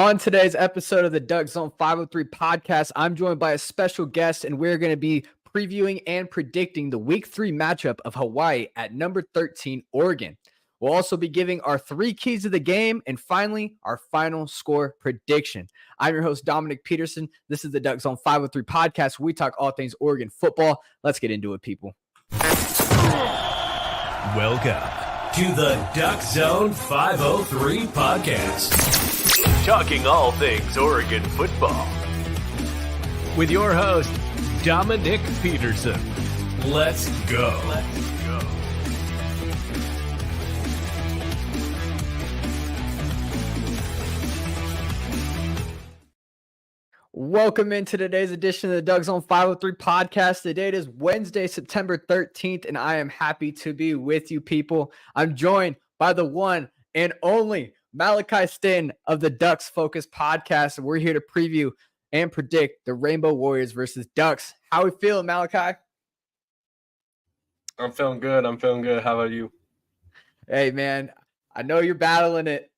On today's episode of the DuckZone503 Podcast, I'm joined by a special guest, and we're going to be previewing and predicting the Week 3 matchup of Hawaii at number 13, Oregon. We'll also be giving our 3 keys of the game, and finally, our final score prediction. I'm your host, Dominiqk Peterson. This is the DuckZone503 Podcast, where we talk all things Oregon football. Let's get into it, people. Welcome to the DuckZone503 Podcast. Talking all things Oregon football. With your host, Dominiqk Peterson. Let's go. Welcome into today's edition of the DuckZone503 Podcast. The date is Wednesday, September 13th, and I am happy to be with you, people. I'm joined by the one and only Maleki Stanton of the DucksFocus Podcast, and we're here to preview and predict the Rainbow Warriors versus Ducks. How we feeling, Maleki? I'm feeling good. How about you? Hey, man, I know you're battling it.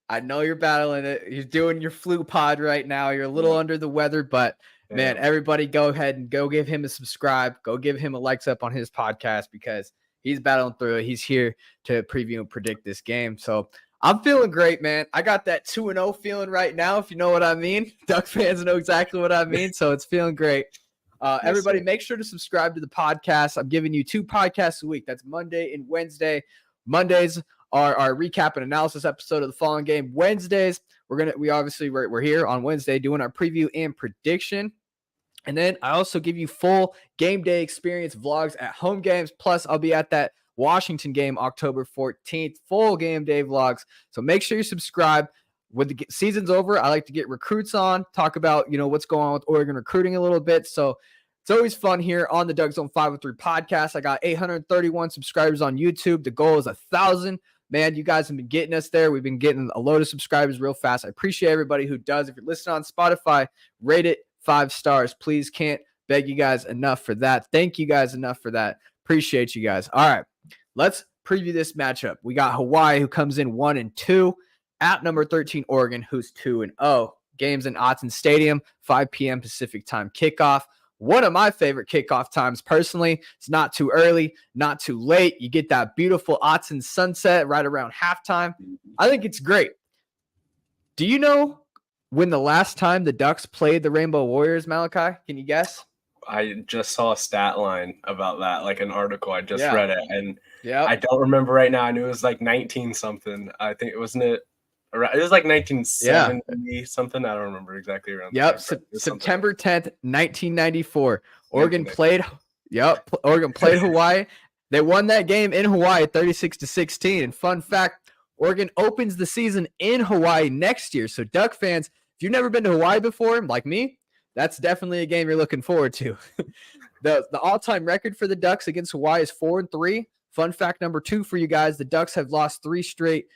You're doing your flu pod right now. You're a little under the weather, but man, everybody go ahead and go give him a subscribe. Go give him a likes up on his podcast because he's battling through it. He's here to preview and predict this game. So I'm feeling great, man. I got that 2-0 feeling right now, if you know what I mean. Ducks fans know exactly what I mean, so it's feeling great. Everybody, make sure to subscribe to the podcast. I'm giving you 2 podcasts a week. That's Monday and Wednesday. Mondays are our recap and analysis episode of the following game. Wednesdays, we're here on Wednesday doing our preview and prediction. And then I also give you full game day experience vlogs at home games. Plus, I'll be at that Washington game October 14th, full game day vlogs. So make sure you subscribe. When the season's over, I like to get recruits on, talk about, what's going on with Oregon recruiting a little bit. So it's always fun here on the DuckZone503 Podcast. I got 831 subscribers on YouTube. The goal is 1,000. Man, you guys have been getting us there. We've been getting a load of subscribers real fast. I appreciate everybody who does. If you're listening on Spotify, rate it 5 stars. Please, can't beg you guys enough for that. Thank you guys enough for that. Appreciate you guys. All right, let's preview this matchup. We got Hawaii, who comes in 1-2, at number 13, Oregon, who's 2-0. Games in Autzen Stadium, 5 p.m. Pacific time kickoff. One of my favorite kickoff times, personally. It's not too early, not too late. You get that beautiful Autzen sunset right around halftime. I think it's great. Do you know when the last time the Ducks played the Rainbow Warriors, Maleki? Can you guess? I just saw a stat line about that, like an article. I just read it, and I don't remember right now. I knew it was like 19-something. I think it was like 1970 something. I don't remember exactly around. September 10th, 1994. Oregon played Hawaii. They won that game in Hawaii 36-16. And fun fact, Oregon opens the season in Hawaii next year. So Duck fans, if you've never been to Hawaii before, like me, that's definitely a game you're looking forward to. The all-time record for the Ducks against Hawaii is 4-3. Fun fact number 2 for you guys, the Ducks have lost 3 straight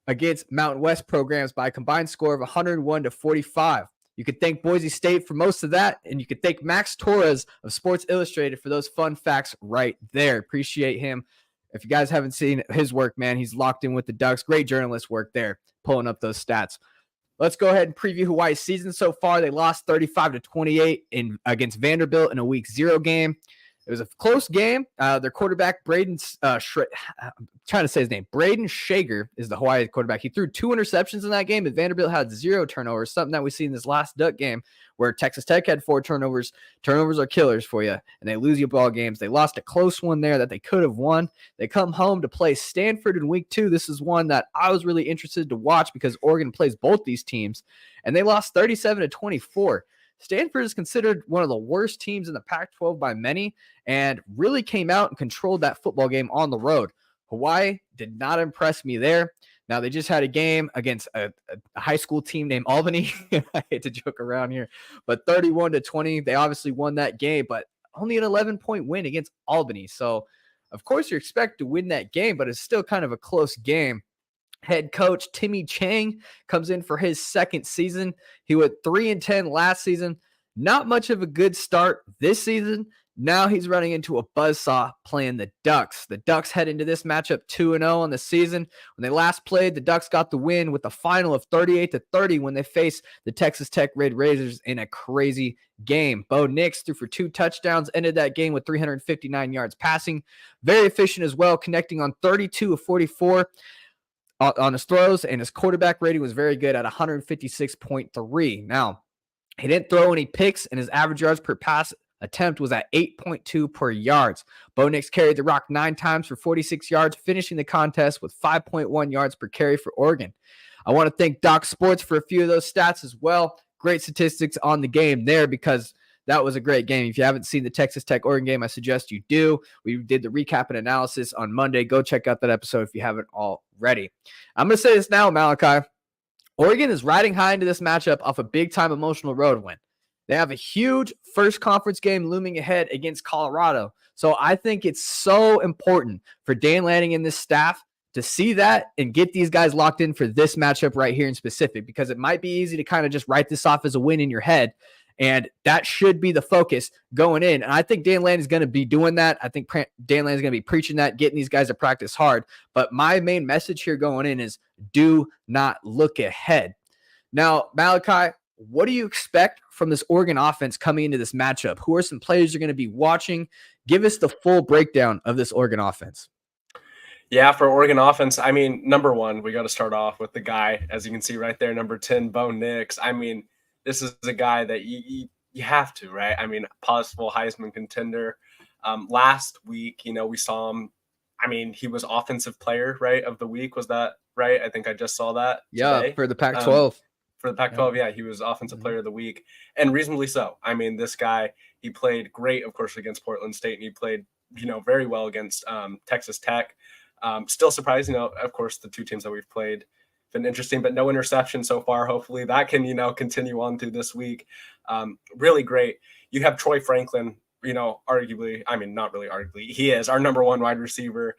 against Mountain West programs by a combined score of 101-45. You could thank Boise State for most of that, and you could thank Max Torres of Sports Illustrated for those fun facts right there. Appreciate him. If you guys haven't seen his work, man, he's locked in with the Ducks. Great journalist work there, pulling up those stats. Let's go ahead and preview Hawaii's season so far. They lost 35-28 against Vanderbilt in a Week 0 game. It was a close game. Their quarterback, Braden Shager is the Hawaii quarterback. He threw 2 interceptions in that game, but Vanderbilt had 0 turnovers, something that we see in this last Duck game where Texas Tech had 4 turnovers. Turnovers are killers for you, and they lose you ball games. They lost a close one there that they could have won. They come home to play Stanford in Week 2. This is one that I was really interested to watch because Oregon plays both these teams, and they lost 37-24. Stanford is considered one of the worst teams in the Pac-12 by many and really came out and controlled that football game on the road. Hawaii did not impress me there. Now, they just had a game against a high school team named Albany. I hate to joke around here, but 31-20. They obviously won that game, but only an 11-point win against Albany. So, of course, you expect to win that game, but it's still kind of a close game. Head coach Timmy Chang comes in for his second season. He went 3-10 last season. Not much of a good start this season. Now he's running into a buzzsaw playing the Ducks. The Ducks head into this matchup 2-0 on the season. When they last played, the Ducks got the win with a final of 38-30 when they faced the Texas Tech Red Raiders in a crazy game. Bo Nix threw for 2 touchdowns, ended that game with 359 yards passing. Very efficient as well, connecting on 32 of 44 on his throws, and his quarterback rating was very good at 156.3. Now, he didn't throw any picks, and his average yards per pass attempt was at 8.2 per yards. Bo Nix carried the rock 9 times for 46 yards, finishing the contest with 5.1 yards per carry for Oregon. I want to thank Doc Sports for a few of those stats as well. Great statistics on the game there because that was a great game. If you haven't seen the Texas Tech Oregon game, I suggest you do. We did the recap and analysis on Monday. Go check out that episode if you haven't already. I'm going to say this now, Maleki. Oregon is riding high into this matchup off a big-time emotional road win. They have a huge first conference game looming ahead against Colorado. So I think it's so important for Dan Lanning and this staff to see that and get these guys locked in for this matchup right here in specific, because it might be easy to kind of just write this off as a win in your head. And that should be the focus going in. And I think Dan Lanning is going to be doing that. I think Dan Lanning is going to be preaching that, getting these guys to practice hard. But my main message here going in is do not look ahead. Now, Maleki, what do you expect from this Oregon offense coming into this matchup? Who are some players you're going to be watching? Give us the full breakdown of this Oregon offense. Yeah, for Oregon offense, I mean, number one, we got to start off with the guy, as you can see right there, number 10, Bo Nix. I mean, this is a guy that you have to, right? I mean, possible Heisman contender. Last week, we saw him. I mean, he was offensive player, right, of the week. Was that right? I think I just saw that. Yeah, today. for the Pac-12. For the Pac-12, yeah, he was offensive player of the week, and reasonably so. I mean, this guy, he played great, of course, against Portland State, and he played, very well against Texas Tech. Still surprised, of course, the 2 teams that we've played been interesting, but no interception so far. Hopefully that can, continue on through this week. Really great. You have Troy Franklin, arguably, I mean, not really arguably, he is our number 1 wide receiver.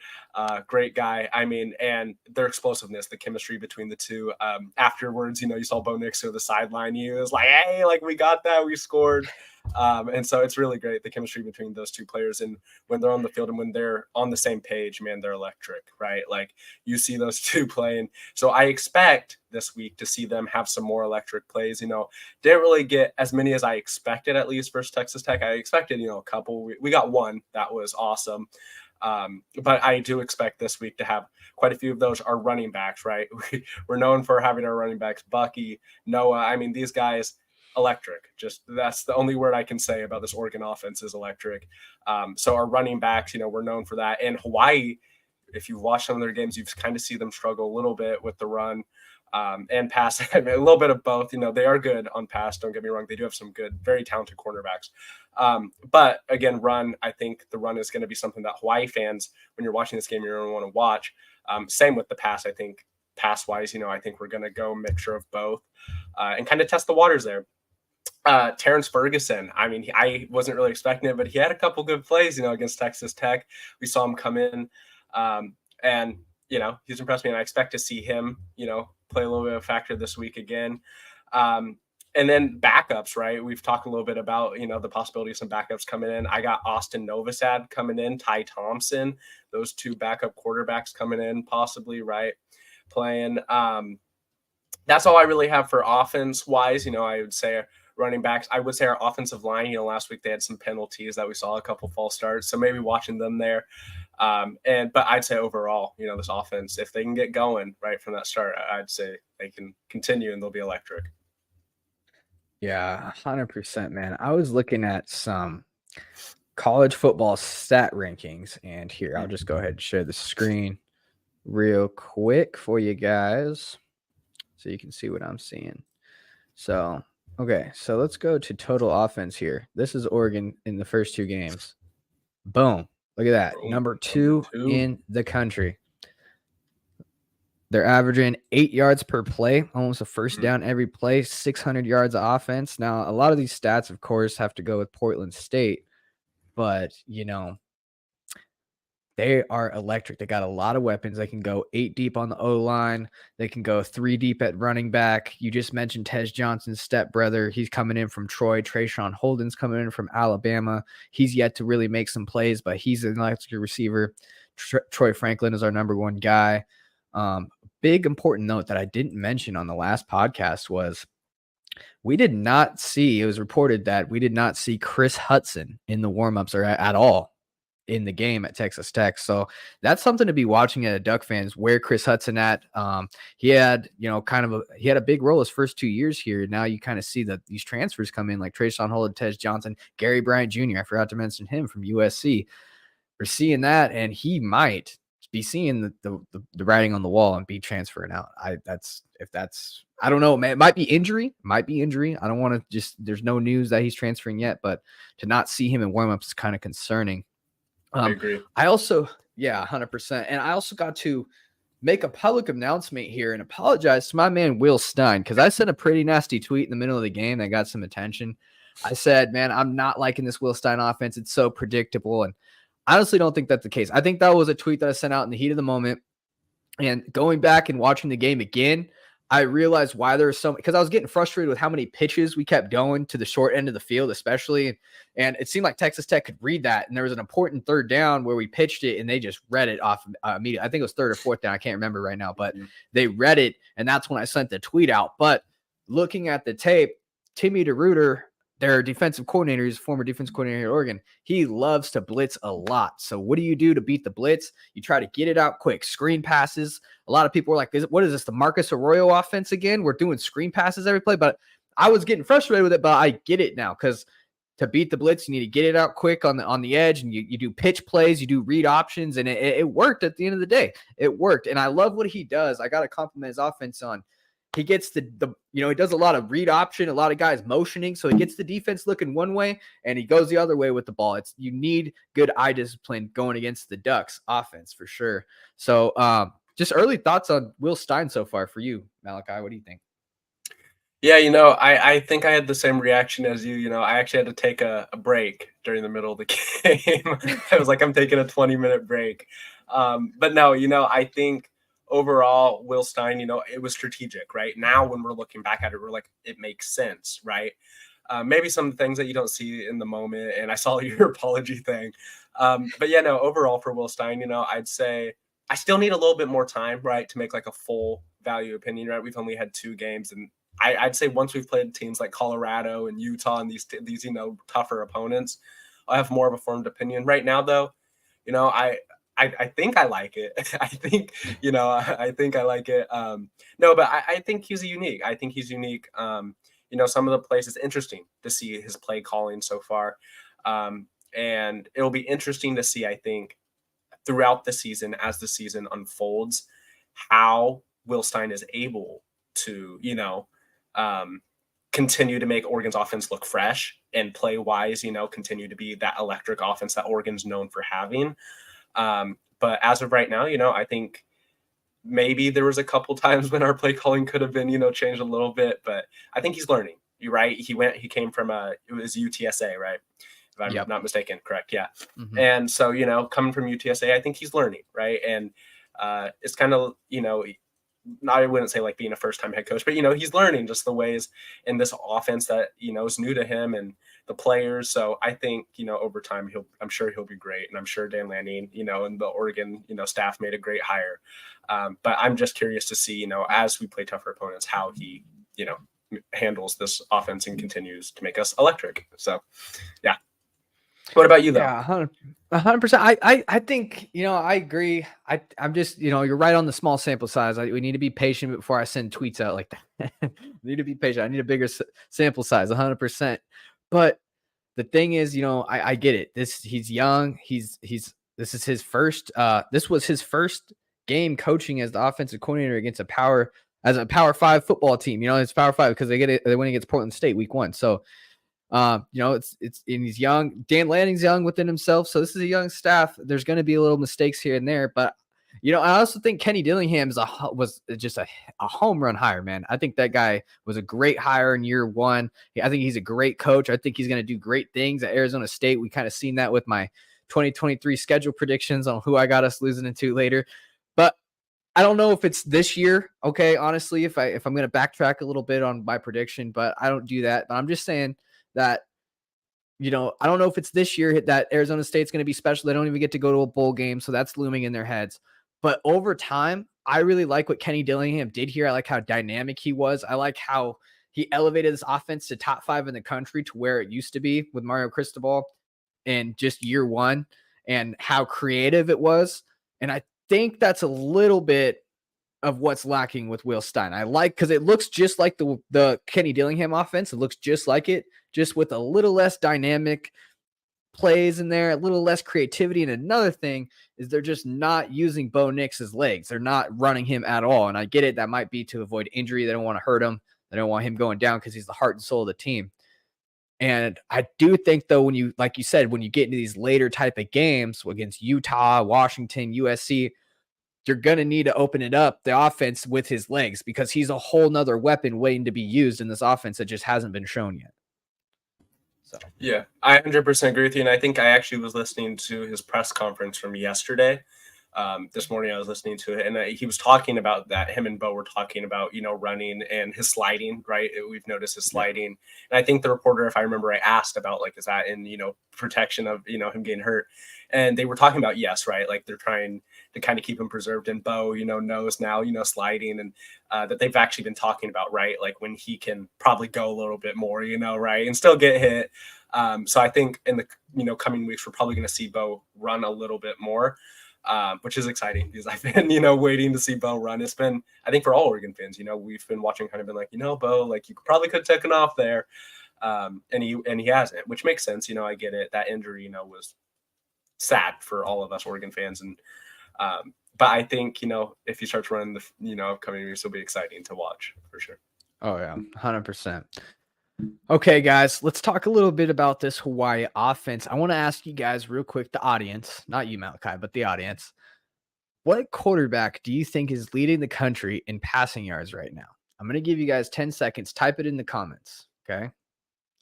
Great guy. I mean, and their explosiveness, the chemistry between the two. Afterwards, you saw Bo Nix to the sideline. He was like, hey, like, we got that, we scored. And so it's really great, the chemistry between those 2 players. And when they're on the field and when they're on the same page, man, they're electric, right? Like, you see those 2 playing. So I expect this week to see them have some more electric plays. Didn't really get as many as I expected, at least versus Texas Tech. I expected, a couple. We got 1 that was awesome. But I do expect this week to have quite a few of those. Our running backs, right? We're known for having our running backs, Bucky, Noah. I mean, these guys, electric. Just that's the only word I can say about this Oregon offense is electric. So our running backs, we're known for that. And Hawaii, if you've watched some of their games, you've kind of see them struggle a little bit with the run and pass. I mean, a little bit of both. They are good on pass. Don't get me wrong. They do have some good, very talented cornerbacks. But again, run, I think the run is going to be something that Hawaii fans, when you're watching this game, you're going to want to watch. Same with the pass. I think pass-wise, I think we're going to go a mixture of both and kind of test the waters there. Terrence Ferguson, I mean, I wasn't really expecting it, but he had a couple good plays, against Texas Tech. We saw him come in and, he's impressed me, and I expect to see him, play a little bit of a factor this week again. And then backups, right? We've talked a little bit about, the possibility of some backups coming in. I got Austin Novosad coming in, Ty Thompson, those 2 backup quarterbacks coming in possibly, right? Playing. That's all I really have for offense-wise. I would say running backs. I would say our offensive line, last week they had some penalties that we saw, a couple false starts. So maybe watching them there. But I'd say overall, this offense, if they can get going right from that start, I'd say they can continue and they'll be electric. Yeah, 100%, man. I was looking at some college football stat rankings, and here, I'll just go ahead and share the screen real quick for you guys so you can see what I'm seeing. So, okay, so let's go to total offense here. This is Oregon in the first 2 games. Boom. Look at that. Number 2 in the country. They're averaging 8 yards per play, almost a first down every play, 600 yards of offense. Now, a lot of these stats, of course, have to go with Portland State, but, they they are electric. They got a lot of weapons. They can go 8 deep on the O-line. They can go 3 deep at running back. You just mentioned Tej Johnson's stepbrother. He's coming in from Troy. Trayshawn Holden's coming in from Alabama. He's yet to really make some plays, but he's an electric receiver. Troy Franklin is our number 1 guy. Big important note that I didn't mention on the last podcast was we did not see, it was reported that we did not see Chris Hudson in the warmups or at all in the game at Texas Tech. So that's something to be watching at a Duck fans. Where Chris Hudson at? He had, he had a big role his first 2 years here. Now you kind of see that these transfers come in like Trayshawn Holden, Tej Johnson, Gary Bryant Jr. I forgot to mention him from USC. We're seeing that, and he might be seeing the writing on the wall and be transferring out. I don't know, man. It might be injury. I don't want to there's no news that he's transferring yet, but to not see him in warmups is kind of concerning. I agree. I also, 100%. And I also got to make a public announcement here and apologize to my man, Will Stein, because I sent a pretty nasty tweet in the middle of the game that got some attention. I said, man, I'm not liking this Will Stein offense. It's so predictable. And I honestly don't think that's the case. I think that was a tweet that I sent out in the heat of the moment. And going back and watching the game again, I realized why there was so, because I was getting frustrated with how many pitches we kept going to the short end of the field, especially. And it seemed like Texas Tech could read that. And there was an important 3rd down where we pitched it and they just read it off immediately. I think it was 3rd or 4th down. I can't remember right now, but they read it. And that's when I sent the tweet out. But looking at the tape, Timmy DeRuyter, their defensive coordinator, is former defensive coordinator at Oregon. He loves to blitz a lot. So what do you do to beat the blitz? You try to get it out quick. Screen passes. A lot of people were like, what is this, the Marcus Arroyo offense again? We're doing screen passes every play. But I was getting frustrated with it, but I get it now, because to beat the blitz, you need to get it out quick on the edge, and you do pitch plays, you do read options, and it worked at the end of the day. It worked. And I love what he does. I got to compliment his offense on. He gets he does a lot of read option, a lot of guys motioning. So he gets the defense looking one way and he goes the other way with the ball. You need good eye discipline going against the Ducks offense for sure. So just early thoughts on Will Stein so far for you, Maleki. What do you think? Yeah, I think I had the same reaction as you. I actually had to take a break during the middle of the game. I was like, I'm taking a 20-minute break. But no, I think overall, Will Stein, it was strategic, right? Now, when we're looking back at it, we're like, it makes sense, right? Maybe some things that you don't see in the moment, and I saw your apology thing. But yeah, no, overall for Will Stein, I'd say I still need a little bit more time, right, to make like a full value opinion, right? We've only had 2 games, and I'd say once we've played teams like Colorado and Utah and these tougher opponents, I'll have more of a formed opinion. Right now, though, I think I like it. I think I like it. No, but I think he's unique. Some of the plays, it's interesting to see his play calling so far. And it'll be interesting to see, I think, throughout the season, as the season unfolds, how Will Stein is able to, continue to make Oregon's offense look fresh and play wise, continue to be that electric offense that Oregon's known for having. But as of right now, I think maybe there was a couple times when our play calling could have been, changed a little bit, but I think he's learning. You're right. He came from it was UTSA, right? If I'm not mistaken. Correct. Yeah. Mm-hmm. And so, coming from UTSA, I think he's learning. Right. And, it's kind of, I wouldn't say like being a first-time head coach, but, he's learning just the ways in this offense that, is new to him and the players. So I think, over time, I'm sure he'll be great. And I'm sure Dan Lanning, and the Oregon, staff made a great hire. But I'm just curious to see, as we play tougher opponents, how he, handles this offense and continues to make us electric. So, yeah. What about you, though? Yeah, 100%. I think, I agree. I'm just, you're right on the small sample size. We need to be patient before I send tweets out like that. I need to be patient. I need a bigger sample size, 100%. But the thing is, I get it. He's young. This was his first game coaching as the offensive coordinator against a Power 5 football team. It's Power 5 because they went against Portland State week 1. So, and he's young. Dan Lanning's young within himself. So this is a young staff. There's going to be a little mistakes here and there, but I also think Kenny Dillingham was just a home run hire, man. I think that guy was a great hire in year 1. I think he's a great coach. I think he's going to do great things at Arizona State. We kind of seen that with my 2023 schedule predictions on who I got us losing into later. But I don't know if it's this year. Okay, honestly, if I'm going to backtrack a little bit on my prediction, but I don't do that. But I'm just saying that, I don't know if it's this year that Arizona State's going to be special. They don't even get to go to a bowl game, so that's looming in their heads. But over time, I really like what Kenny Dillingham did here. I like how dynamic he was. I like how he elevated this offense to top 5 in the country to where it used to be with Mario Cristobal in just year 1, and how creative it was. And I think that's a little bit of what's lacking with Will Stein. I like, because it looks just like the Kenny Dillingham offense. It looks just like it, just with a little less dynamic plays in there, a little less creativity. And another thing is they're just not using Bo Nix's legs. They're not running him at all. And I get it. That might be to avoid injury. They don't want to hurt him. They don't want him going down because he's the heart and soul of the team. And I do think, though, when you, like you said, when you get into these later type of games against Utah, Washington, USC, you're going to need to open it up, the offense, with his legs, because he's a whole nother weapon waiting to be used in this offense that just hasn't been shown yet. So yeah, I 100% agree with you. And I think I actually was listening to his press conference from yesterday. This morning I was listening to it, and he was talking about that. Him and Bo were talking about, running and his sliding, right? We've noticed his sliding. And I think the reporter, if I remember, I asked about, like, is that in, protection of, him getting hurt? And they were talking about, yes, right? Like, they're trying to kind of keep him preserved. And Bo, knows now, sliding, and that they've actually been talking about, right? Like, when he can probably go a little bit more, right? And still get hit. So I think in the, coming weeks, we're probably going to see Bo run a little bit more. Which is exciting, because I've been, waiting to see Bo run. It's been, I think, for all Oregon fans, we've been watching, kind of been like, Bo, like, you probably could have taken off there. And he hasn't, which makes sense. I get it. That injury, was sad for all of us Oregon fans. And, but I think, if he starts running the, upcoming years, it'll be exciting to watch for sure. Oh yeah, 100%. Okay, guys, let's talk a little bit about this Hawaii offense. I want to ask you guys real quick, the audience, not you, Maleki, but the audience. What quarterback do you think is leading the country in passing yards right now? I'm going to give you guys 10 seconds. Type it in the comments, okay?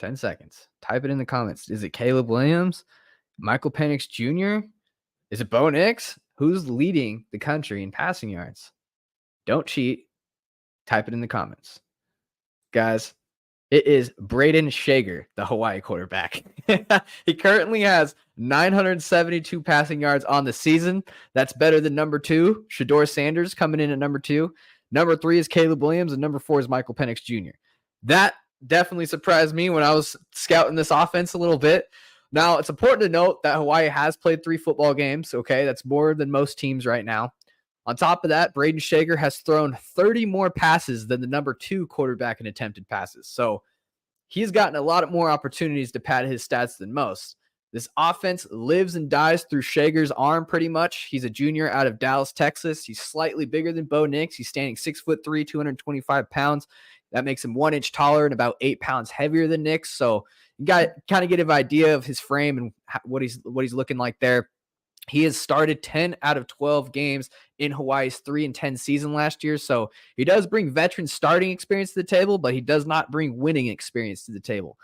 10 seconds. Type it in the comments. Is it Caleb Williams? Michael Penix Jr.? Is it Bo Nix? Who's leading the country in passing yards? Don't cheat. Type it in the comments. Guys, it is Braden Shager, the Hawaii quarterback. He currently has 972 passing yards on the season. That's better than number 2, Shedeur Sanders, coming in at number 2. Number 3 is Caleb Williams, and number 4 is Michael Penix Jr. That definitely surprised me when I was scouting this offense a little bit. Now, it's important to note that Hawaii has played 3 football games. Okay, that's more than most teams right now. On top of that, Braden Shager has thrown 30 more passes than the number 2 quarterback in attempted passes. So he's gotten a lot more opportunities to pad his stats than most. This offense lives and dies through Shager's arm pretty much. He's a junior out of Dallas, Texas. He's slightly bigger than Bo Nix. He's standing 6'3", 225 pounds. That makes him 1 inch taller and about 8 pounds heavier than Nix. So you got to kind of get an idea of his frame and what he's looking like there. He has started 10 out of 12 games in Hawaii's 3-10 season last year. So he does bring veteran starting experience to the table, but he does not bring winning experience to the table.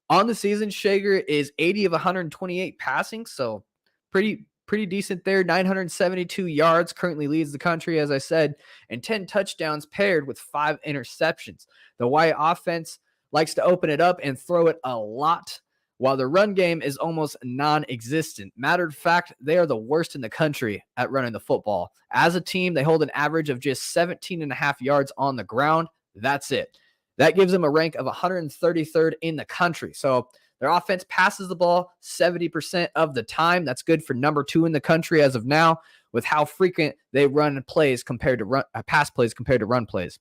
On the season, Shager is 80 of 128 passing. So pretty decent there. 972 yards, currently leads the country, as I said, and 10 touchdowns paired with 5 interceptions. The Hawaii offense likes to open it up and throw it a lot, while the run game is almost non-existent. Matter of fact, they are the worst in the country at running the football. As a team, they hold an average of just 17.5 yards on the ground. That's it. That gives them a rank of 133rd in the country. So their offense passes the ball 70% of the time. That's good for number 2 in the country as of now, with how frequent they run plays compared to pass plays compared to run plays.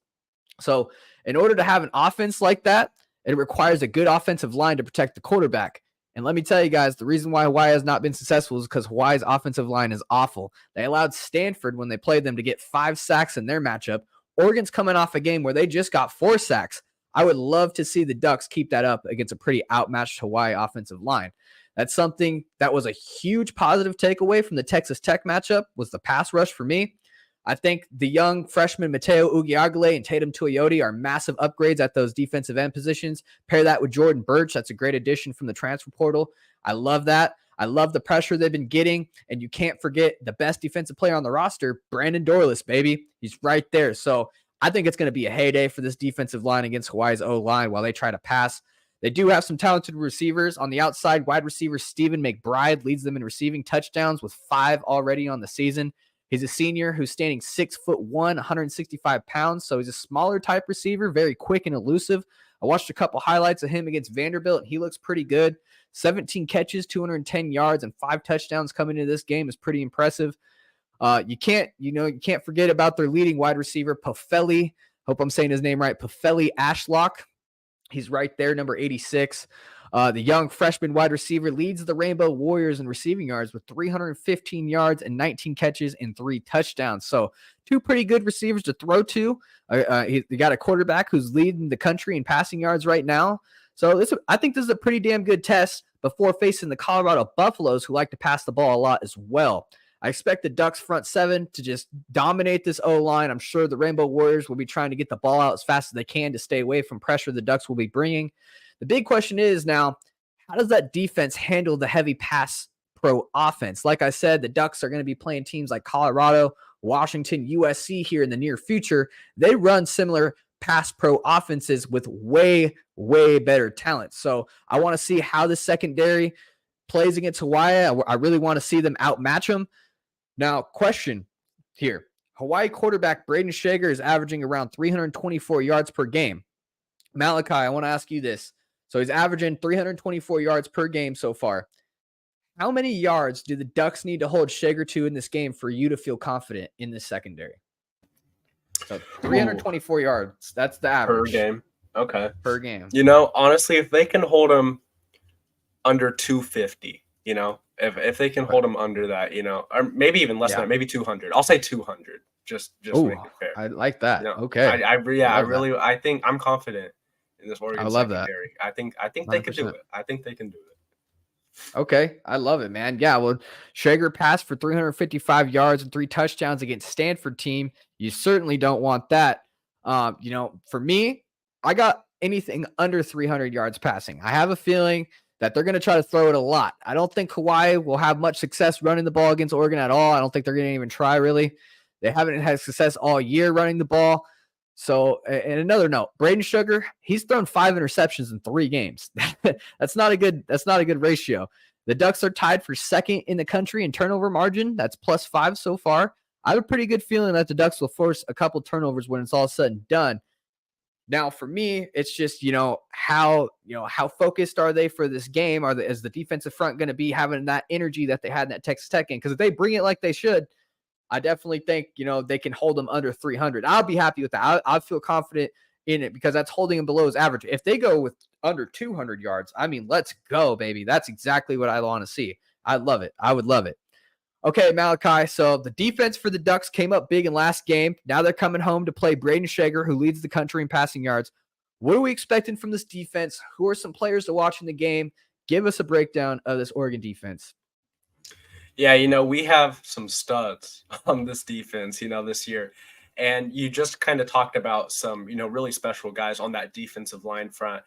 So in order to have an offense like that, it requires a good offensive line to protect the quarterback. And let me tell you guys, the reason why Hawaii has not been successful is because Hawaii's offensive line is awful. They allowed Stanford, when they played them, to get 5 sacks in their matchup. Oregon's coming off a game where they just got 4 sacks. I would love to see the Ducks keep that up against a pretty outmatched Hawaii offensive line. That's something that was a huge positive takeaway from the Texas Tech matchup, was the pass rush for me. I think the young freshman Mateo Ugiagale and Tatum Tuioti are massive upgrades at those defensive end positions. Pair that with Jordan Birch. That's a great addition from the transfer portal. I love that. I love the pressure they've been getting, and you can't forget the best defensive player on the roster, Brandon Dorlus, baby. He's right there. So I think it's going to be a heyday for this defensive line against Hawaii's O-line while they try to pass. They do have some talented receivers. On the outside, wide receiver Stephen McBride leads them in receiving touchdowns with 5 already on the season. He's a senior who's standing 6'1", 165 pounds, so he's a smaller type receiver, very quick and elusive. I watched a couple highlights of him against Vanderbilt, and he looks pretty good. 17 catches, 210 yards, and 5 touchdowns coming into this game is pretty impressive. You can't forget about their leading wide receiver, Pofeli. Hope I'm saying his name right, Pofeli Ashlock. He's right there, number 86. The young freshman wide receiver leads the Rainbow Warriors in receiving yards with 315 yards and 19 catches and 3 touchdowns. So 2 pretty good receivers to throw to. He got a quarterback who's leading the country in passing yards right now. So I think this is a pretty damn good test before facing the Colorado Buffaloes, who like to pass the ball a lot as well. I expect the Ducks front 7 to just dominate this O-line. I'm sure the Rainbow Warriors will be trying to get the ball out as fast as they can to stay away from pressure the Ducks will be bringing. The big question is now, how does that defense handle the heavy pass pro offense? Like I said, the Ducks are going to be playing teams like Colorado, Washington, USC here in the near future. They run similar pass pro offenses with way, way better talent. So I want to see how the secondary plays against Hawaii. I really want to see them outmatch them. Now, question here. Hawaii quarterback Braden Shager is averaging around 324 yards per game. Maleki, I want to ask you this. So he's averaging 324 yards per game so far. How many yards do the Ducks need to hold Shager to in this game for you to feel confident in the secondary? So 324 yards. That's the average. Per game. Okay. Per game. Honestly, if they can hold him under 250, if they can hold him under that, or maybe even less than that, maybe 200. I'll say 200. Just make it fair. I like that. Okay. I think I'm confident in this Oregon secondary. I think they can do it. I think they can do it. Okay, I love it, man. Yeah, well, Shager passed for 355 yards and 3 touchdowns against Stanford team. You certainly don't want that. For me, I got anything under 300 yards passing. I have a feeling that they're going to try to throw it a lot. I don't think Hawaii will have much success running the ball against Oregon at all. I don't think they're going to even try, really. They haven't had success all year running the ball. So, and another note, Braden Shager, he's thrown 5 interceptions in 3 games. That's not a good ratio. The Ducks are tied for second in the country in turnover margin. That's +5 so far. I have a pretty good feeling that the Ducks will force a couple turnovers when it's all said and done. Now, for me, it's just, how focused are they for this game? Is the defensive front going to be having that energy that they had in that Texas Tech game? Because if they bring it like they should, I definitely think, they can hold them under 300. I'll be happy with that. I'll feel confident in it because that's holding them below his average. If they go with under 200 yards, let's go, baby. That's exactly what I want to see. I love it. I would love it. Okay, Maleki. So the defense for the Ducks came up big in last game. Now they're coming home to play Braden Shager, who leads the country in passing yards. What are we expecting from this defense? Who are some players to watch in the game? Give us a breakdown of this Oregon defense. Yeah, we have some studs on this defense, this year. And you just kind of talked about some, really special guys on that defensive line front,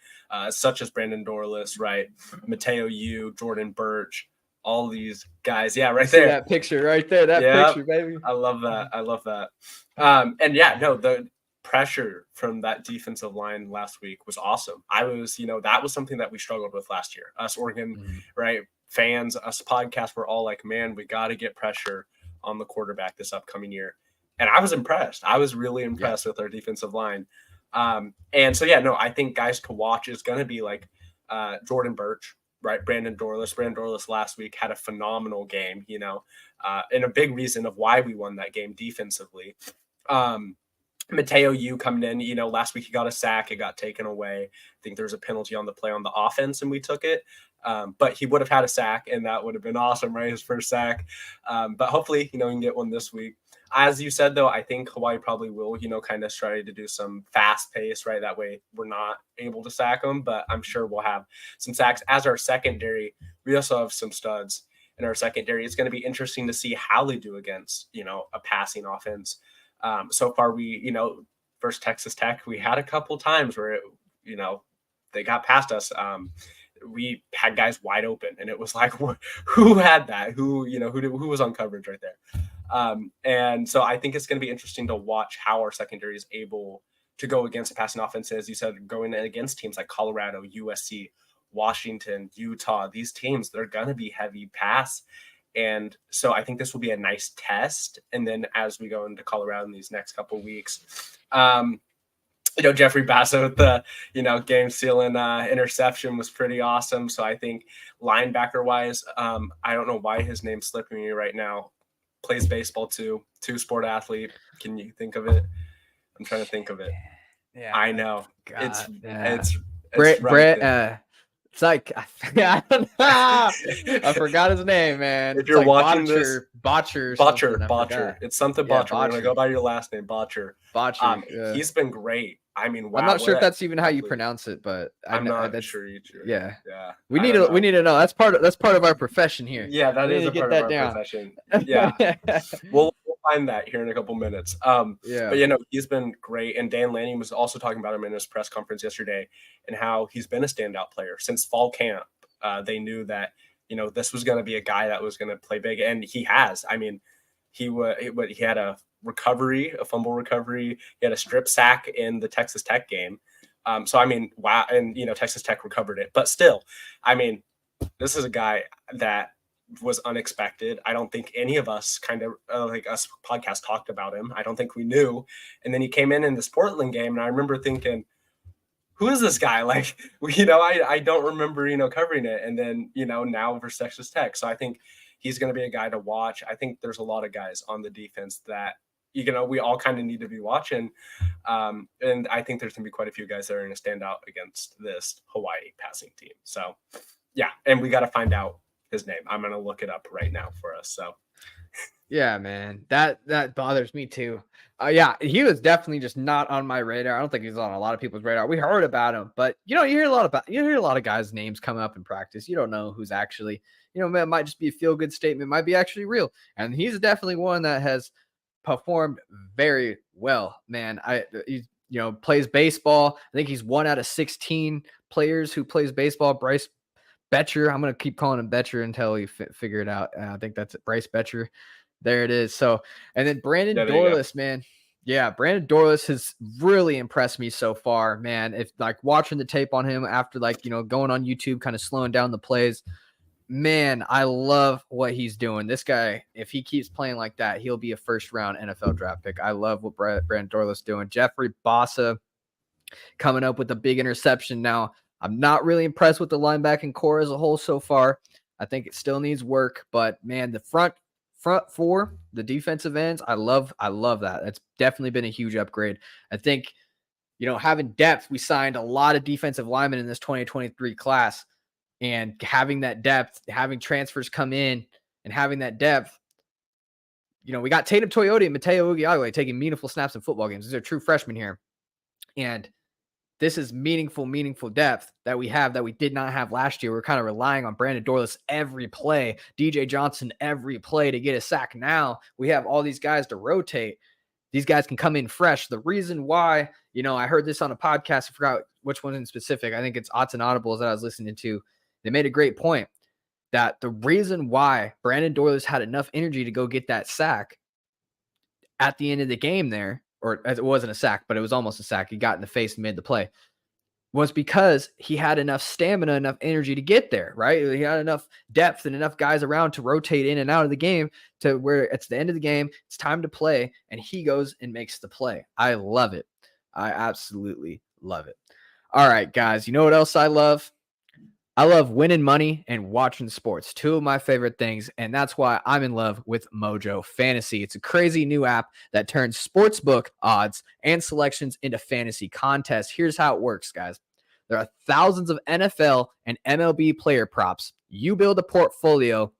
such as Brandon Dorlus, right? Mateo Yu, Jordan Birch, all these guys. Yeah, right there. That picture right there. Picture, baby. I love that. The pressure from that defensive line last week was awesome. That was something that we struggled with last year. Us Oregon, right? Fans, us podcasts were all like, man, we got to get pressure on the quarterback this upcoming year. And I was impressed. I was really impressed with our defensive line. I think guys to watch is going to be like Jordan Birch, right? Brandon Dorlus. Brandon Dorlus last week had a phenomenal game, and a big reason of why we won that game defensively. Mateo Yu coming in, last week he got a sack. It got taken away. I think there was a penalty on the play on the offense and we took it. But he would have had a sack and that would have been awesome, right? His first sack. But hopefully, he can get one this week. As you said, though, I think Hawaii probably will, kind of try to do some fast pace, right? That way we're not able to sack them, but I'm sure we'll have some sacks. As our secondary, we also have some studs in our secondary. It's going to be interesting to see how they do against, a passing offense. So far, versus Texas Tech, we had a couple times where, they got past us. we had guys wide open, and it was like, who had that? Who was on coverage right there? And so I think it's going to be interesting to watch how our secondary is able to go against passing offenses. As you said, going against teams like Colorado, USC, Washington, Utah, these teams, they're going to be heavy pass. And so I think this will be a nice test. And then as we go into Colorado in these next couple of weeks, Jeffrey Basso with the, game sealing interception was pretty awesome. So I think linebacker wise, I don't know why his name's slipping me right now. Plays baseball too, two-sport athlete. Can you think of it? I'm trying to think of it. Yeah, I know. God, it's Brett. right It's like I don't know. I forgot his name, man. If you're watching this, Botcher. It's something Botcher. We're gonna go by your last name, Botcher. Yeah. He's been great. I mean, wow, I'm not sure if that's even how you prounce it, but I'm not sure you do. Yeah. Yeah. We need to know. That's part of our profession here. Yeah, that is a part of our profession. Yeah. We'll find that here in a couple minutes. But he's been great. And Dan Lanning was also talking about him in his press conference yesterday and how he's been a standout player since fall camp. They knew that, this was going to be a guy that was going to play big, and he has. I mean, he had a fumble recovery. He had a strip sack in the Texas Tech game. So, I mean, wow. And, Texas Tech recovered it. But still, I mean, this is a guy that was unexpected. I don't think any of us kind of like us podcast talked about him. I don't think we knew. And then he came in this Portland game, and I remember thinking, who is this guy? Like, I don't remember, covering it. And then, now versus Texas Tech. So I think he's going to be a guy to watch. I think there's a lot of guys on the defense that, we all kind of need to be watching. And I think there's going to be quite a few guys that are going to stand out against this Hawaii passing team. So, yeah. And we got to find out his name. I'm going to look it up right now for us. So, yeah, man, that bothers me too. He was definitely just not on my radar. I don't think he's on a lot of people's radar. We heard about him, but you hear a lot of guys' names coming up in practice. You don't know who's actually, it might just be a feel good statement, might be actually real. And he's definitely one that has performed very well, man. He plays baseball. I think he's 1 out of 16 players who plays baseball. Bryce Betcher. I'm going to keep calling him Betcher until we figure it out. I think that's it. Bryce Betcher. There it is. So, and then Brandon Dorlus, man. Yeah, Brandon Dorlus has really impressed me so far, man. If like watching the tape on him after going on YouTube, kind of slowing down the plays, man, I love what he's doing. This guy, if he keeps playing like that, he'll be a first-round NFL draft pick. I love what Brandon Dorlus doing. Jeffrey Bassa coming up with a big interception. Now, I'm not really impressed with the linebacking core as a whole so far. I think it still needs work, but man, the front four, the defensive ends, I love that. That's definitely been a huge upgrade. I think, having depth, we signed a lot of defensive linemen in this 2023 class. And having that depth, having transfers come in and having that depth, we got Tatum Toyota and Mateo Ugiagwe taking meaningful snaps in football games. These are true freshmen here. And this is meaningful depth that we have that we did not have last year. We're kind of relying on Brandon Dorlus every play, DJ Johnson every play to get a sack. Now we have all these guys to rotate. These guys can come in fresh. The reason why, I heard this on a podcast. I forgot which one in specific. I think it's Odds and Audibles that I was listening to. They made a great point that the reason why Brandon Dorlus had enough energy to go get that sack at the end of the game there, or as it wasn't a sack, but it was almost a sack. He got in the face and made the play, was because he had enough stamina, enough energy to get there, right? He had enough depth and enough guys around to rotate in and out of the game to where it's the end of the game. It's time to play. And he goes and makes the play. I love it. I absolutely love it. All right, guys, you know what else I love? I love winning money and watching sports, two of my favorite things, and that's why I'm in love with Mojo Fantasy. It's a crazy new app that turns sportsbook odds and selections into fantasy contests. Here's how it works, guys. There are thousands of NFL and MLB player props. You build a portfolio,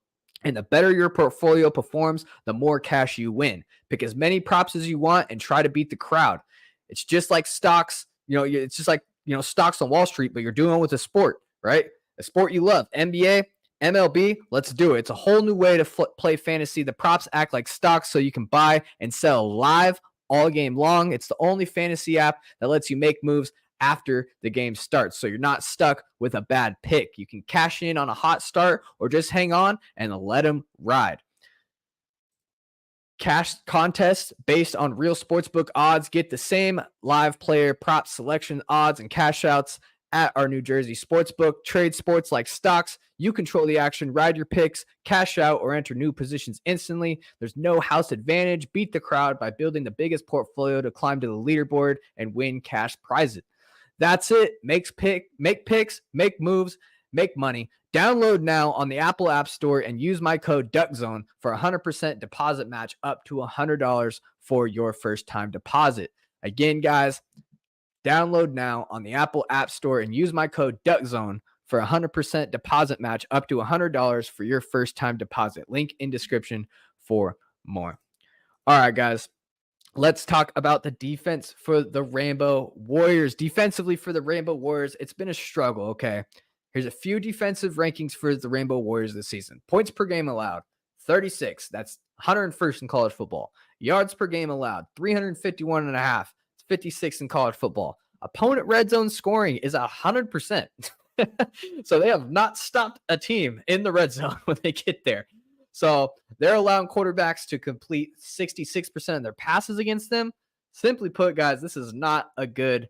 and the better your portfolio performs, the more cash you win. Pick as many props as you want and try to beat the crowd. It's just like stocks. It's just like, stocks on Wall Street, but you're doing it with a sport, right? A sport you love. NBA, MLB, let's do it. It's a whole new way to play fantasy. The props act like stocks so you can buy and sell live all game long. It's the only fantasy app that lets you make moves after the game starts. So you're not stuck with a bad pick. You can cash in on a hot start or just hang on and let them ride. Cash contests based on real sportsbook odds. Get the same live player prop selection odds and cash outs at our New Jersey sportsbook. Trade sports like stocks. You control the action, ride your picks, cash out, or enter new positions instantly. There's no house advantage. Beat the crowd by building the biggest portfolio to climb to the leaderboard and win cash prizes. That's it. Make picks, make moves, make money. Download now on the Apple App Store and use my code DuckZone for a 100% deposit match up to $100 for your first time deposit. Again, guys, download now on the Apple App Store and use my code DuckZone for a 100% deposit match up to $100 for your first time deposit. Link in description for more. All right, guys. Let's talk about the defense for the Rainbow Warriors. Defensively for the Rainbow Warriors, it's been a struggle, okay? Here's a few defensive rankings for the Rainbow Warriors this season. Points per game allowed, 36. That's 101st in college football. Yards per game allowed, 351.5. It's 56 in college football. Opponent red zone scoring is 100%. So they have not stopped a team in the red zone when they get there. So they're allowing quarterbacks to complete 66% of their passes against them. Simply put, guys, this is not a good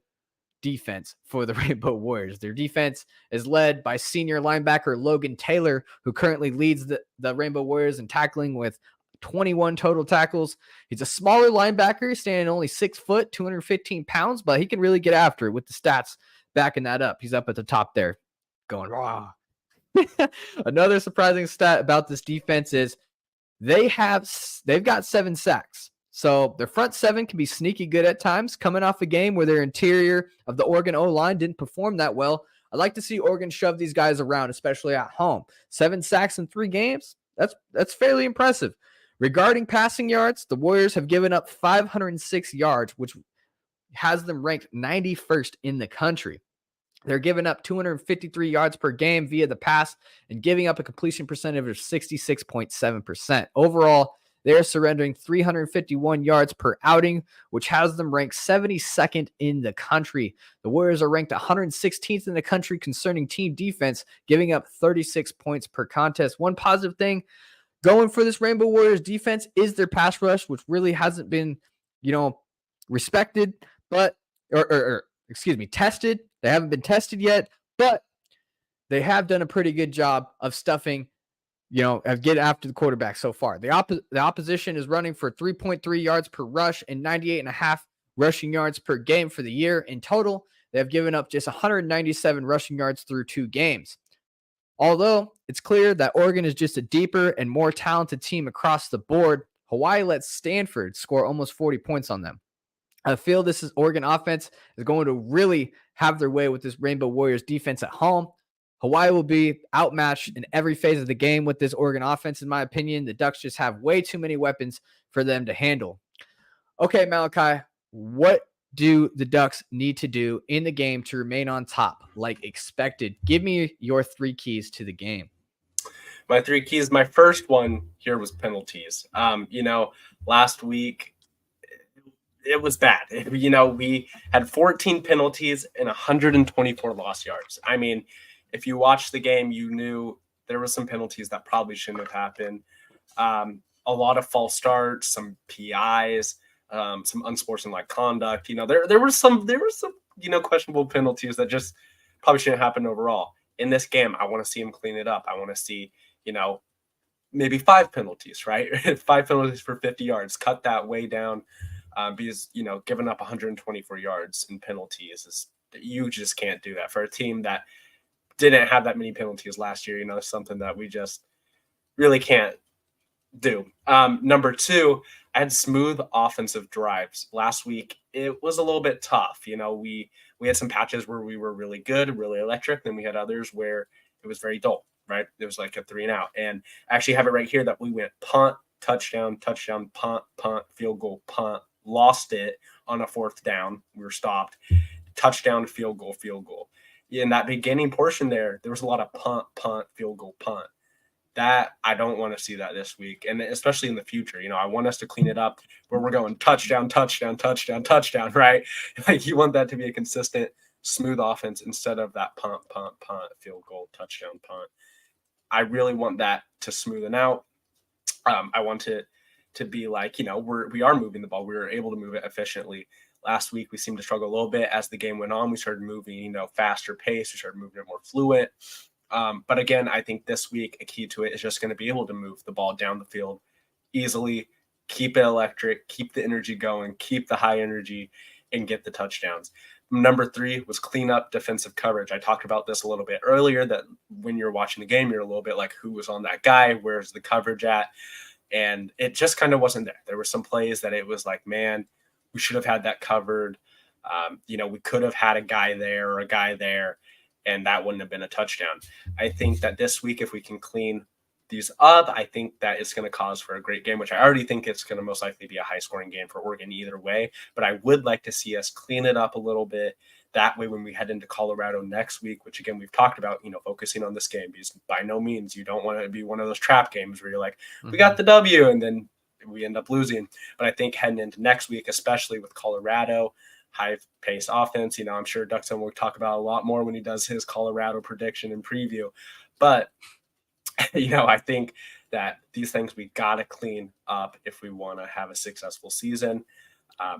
defense for the Rainbow Warriors. Their defense is led by senior linebacker Logan Taylor, who currently leads the Rainbow Warriors in tackling with 21 total tackles. He's a smaller linebacker, standing only 6 foot, 215 pounds, but he can really get after it with the stats backing that up. He's up at the top there going raw. Another surprising stat about this defense is they've got 7 sacks. So their front 7 can be sneaky good at times, coming off a game where their interior of the Oregon O-line didn't perform that well. I'd like to see Oregon shove these guys around, especially at home. 7 sacks in 3 games, that's fairly impressive. Regarding passing yards, the Warriors have given up 506 yards, which has them ranked 91st in the country. They're giving up 253 yards per game via the pass and giving up a completion percentage of 66.7%. Overall, they're surrendering 351 yards per outing, which has them ranked 72nd in the country. The Warriors are ranked 116th in the country concerning team defense, giving up 36 points per contest. One positive thing going for this Rainbow Warriors defense is their pass rush, which really hasn't been, respected, but tested. They haven't been tested yet, but they have done a pretty good job of stuffing, of getting after the quarterback so far. The opposition is running for 3.3 yards per rush and 98.5 rushing yards per game for the year. In total, they have given up just 197 rushing yards through 2 games. Although it's clear that Oregon is just a deeper and more talented team across the board, Hawaii let Stanford score almost 40 points on them. I feel this Oregon offense is going to really have their way with this Rainbow Warriors defense at home. Hawaii will be outmatched in every phase of the game with this Oregon offense, in my opinion. The Ducks just have way too many weapons for them to handle. Okay, Maleki, what do the Ducks need to do in the game to remain on top like expected? Give me your 3 keys to the game. My 3 keys, my first one here was penalties. Last week, it was bad. We had 14 penalties and 124 lost yards. I mean, if you watched the game, you knew there were some penalties that probably shouldn't have happened. A lot of false starts, some PIs, some unsportsmanlike conduct. There were some questionable penalties that just probably shouldn't happen overall. In this game, I want to see him clean it up. I want to see, maybe 5 penalties, right? 5 penalties for 50 yards. Cut that way down. Because, giving up 124 yards in penalties you just can't do that for a team that didn't have that many penalties last year. It's something that we just really can't do. Number 2, I had smooth offensive drives. Last week, it was a little bit tough. We had some patches where we were really good, really electric. Then we had others where it was very dull, right? It was like a 3 and out. And I actually have it right here that we went punt, touchdown, punt, field goal, punt. Lost it on a 4th down. We were stopped. Touchdown, field goal. In that beginning portion there was a lot of punt, field goal, punt. That I don't want to see that this week, and especially in the future. I want us to clean it up where we're going touchdown, right? Like you want that to be a consistent smooth offense instead of that punt, field goal, touchdown, punt. I really want that to smoothen out. I want it to be like, we are moving the ball. We were able to move it efficiently. Last week, we seemed to struggle a little bit. As the game went on, we started moving, faster pace. We started moving it more fluent. But again, I think this week, a key to it is just going to be able to move the ball down the field easily, keep it electric, keep the energy going, keep the high energy, and get the touchdowns. Number 3 was clean up defensive coverage. I talked about this a little bit earlier, that when you're watching the game, you're a little bit like, who was on that guy? Where's the coverage at? And it just kind of wasn't there. There were some plays that it was like, man, we should have had that covered. We could have had a guy there or a guy there, and that wouldn't have been a touchdown. I think that this week, if we can clean these up, I think that it's going to cause for a great game, which I already think it's going to most likely be a high-scoring game for Oregon either way. But I would like to see us clean it up a little bit. That way, when we head into Colorado next week, which again, we've talked about, focusing on this game, because by no means you don't want to be one of those trap games where you're like, we got the W, and then we end up losing. But I think heading into next week, especially with Colorado, high-paced offense, I'm sure DuckZone will talk about a lot more when he does his Colorado prediction and preview. But, I think that these things we got to clean up if we want to have a successful season.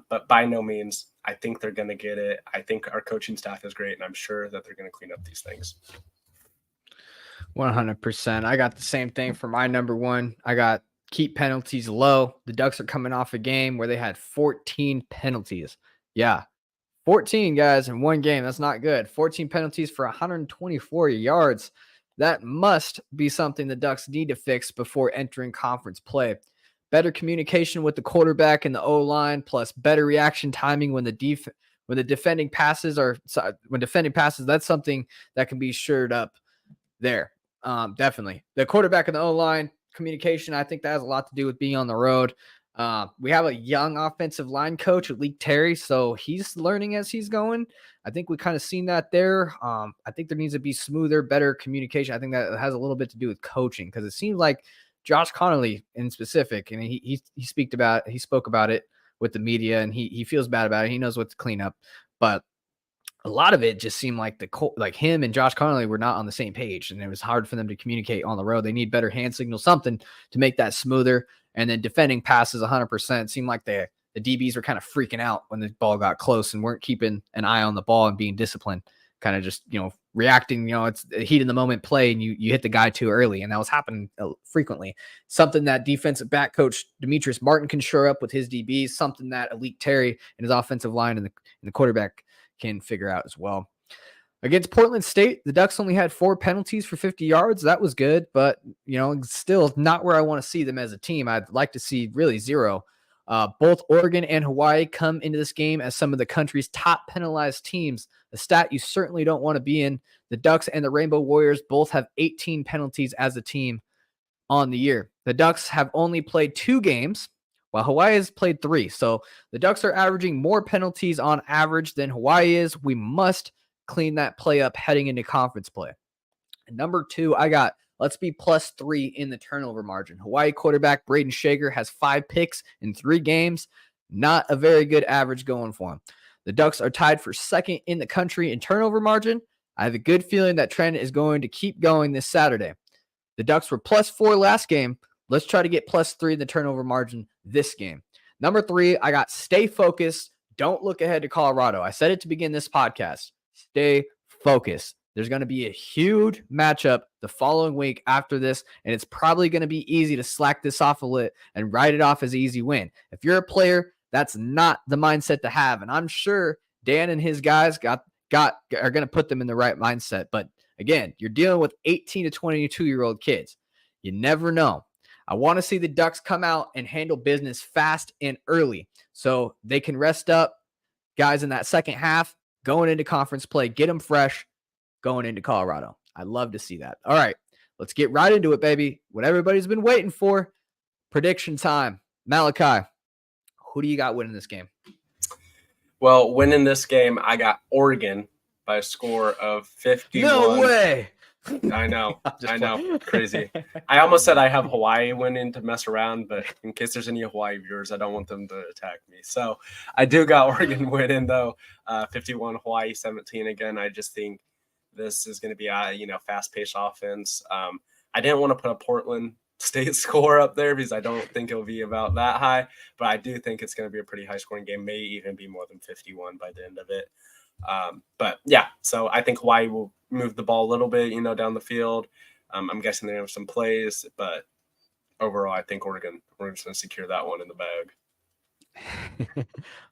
But by no means, I think they're going to get it. I think our coaching staff is great, and I'm sure that they're going to clean up these things. 100%. I got the same thing for my number 1. I got keep penalties low. The Ducks are coming off a game where they had 14 penalties. Yeah, 14 guys in one game. That's not good. 14 penalties for 124 yards. That must be something the Ducks need to fix before entering conference play. Better communication with the quarterback and the O-line, plus better reaction timing when defending passes, that's something that can be shored up there. Definitely. The quarterback and the O-line communication, I think that has a lot to do with being on the road. We have a young offensive line coach, Maleki Terry, so he's learning as he's going. I think we kind of seen that there. I think there needs to be smoother, better communication. I think that has a little bit to do with coaching, because it seems like Josh Connolly in specific, and he spoke about it with the media, and he feels bad about it. He knows what to clean up, but a lot of it just seemed like him and Josh Connolly were not on the same page, and it was hard for them to communicate on the road. They need better hand signals, something to make that smoother. And then defending passes 100%. Seemed like the DBs were kind of freaking out when the ball got close and weren't keeping an eye on the ball and being disciplined, kind of just, reacting, it's a heat in the moment play, and you hit the guy too early. And that was happening frequently. Something that defensive back coach Demetrius Martin can shore up with his DBs, something that Maleki Terry and his offensive line and the quarterback can figure out as well. Against Portland State, the Ducks only had 4 penalties for 50 yards. That was good, but, still not where I want to see them as a team. I'd like to see really 0. Both Oregon and Hawaii come into this game as some of the country's top penalized teams, a stat you certainly don't want to be in. The Ducks and the Rainbow Warriors both have 18 penalties as a team on the year. The Ducks have only played 2 games, while Hawaii has played 3. So the Ducks are averaging more penalties on average than Hawaii is. We must clean that play up heading into conference play. And number 2, I got, let's be +3 in the turnover margin. Hawaii quarterback Braden Shager has 5 picks in 3 games. Not a very good average going for him. The Ducks are tied for 2nd in the country in turnover margin. I have a good feeling that trend is going to keep going this Saturday. The Ducks were +4 last game. Let's try to get +3 in the turnover margin this game. Number 3, I got stay focused. Don't look ahead to Colorado. I said it to begin this podcast. Stay focused. There's going to be a huge matchup the following week after this, and it's probably going to be easy to slack this off a lit and write it off as an easy win. If you're a player, that's not the mindset to have, and I'm sure Dan and his guys are going to put them in the right mindset. But again, you're dealing with 18 to 22-year-old kids. You never know. I want to see the Ducks come out and handle business fast and early so they can rest up guys in that second half going into conference play, get them fresh going into Colorado. I'd love to see that. All right, let's get right into it, baby. What everybody's been waiting for, prediction time. Maleki, who do you got winning this game? Well, winning this game, I got Oregon by a score of 51. No way. I know. Just I know. playing. Crazy. I almost said I have Hawaii winning to mess around, but in case there's any Hawaii viewers, I don't want them to attack me. So I do got Oregon winning, though. 51, Hawaii 17. Again, I just think this is going to be a fast-paced offense. I didn't want to put a Portland State score up there because I don't think it'll be about that high, but I do think it's going to be a pretty high-scoring game, may even be more than 51 by the end of it. But yeah, so I think Hawaii will move the ball a little bit, down the field. I'm guessing they have some plays, but overall, I think Oregon's going to secure that one in the bag.